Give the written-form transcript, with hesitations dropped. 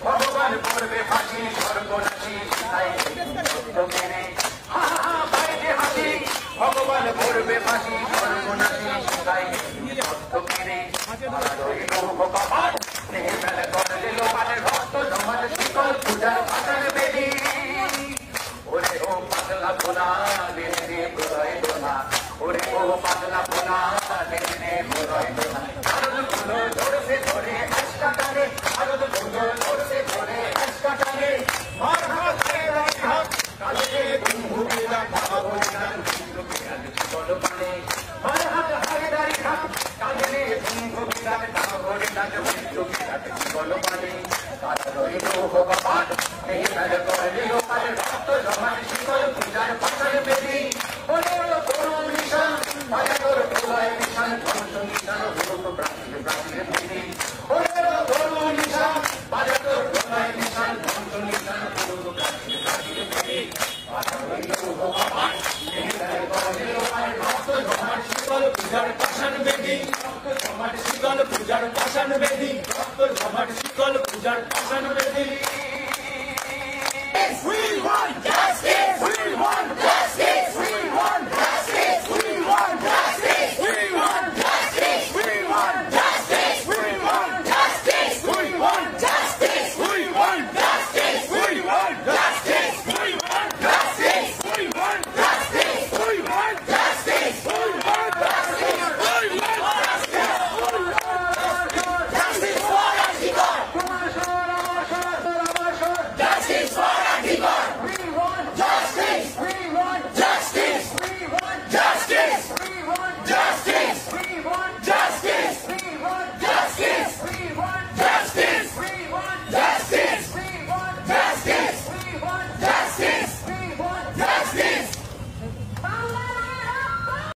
ভগবান করবে ফাঁসি সর্বনাশী ভগবান করবে ফাঁসি সর্বনাশী করলে লোকালের ভক্ত সমাজ শিকল পূজার পাতার বেদি ওরে ও পাতলা পোনা রে প্রলয় দোনা ওরে ও পাতলা পোনা রে প্রলয় দোনা আরো ধরছে ধরে আজকা টানে আরো ধরছে ধরে আজকা টানে মার হাত কালে ভূমিরা ভাবো না বলো পানে মার হাত হারে দাঁড়ি হাত কালে ভূমিরা ভাবো না বলো পানে কারোই লোহ বাবার এই মেলে করলে লোকালের ভক্ত সমাজ শিকল পূজার পাতার বেদি ওরে করো নিশান বাজার প্রলয় নিশান ধ্বংস নিশান হলো প্রাচীর বেদি ওরে করো নিশান বাজার প্রলয় নিশান ধ্বংস নিশান হলো প্রাচীর বেদি কারোই লোহ বাবার এই মেলে করলে লোকালের ভক্ত সমাজ শিকল পূজার পাশান বেদি সমাজ শিকল পূজার পাশান বেদি সমাজ শিকল পূজার পাশান বেদি We want justice! We want justice!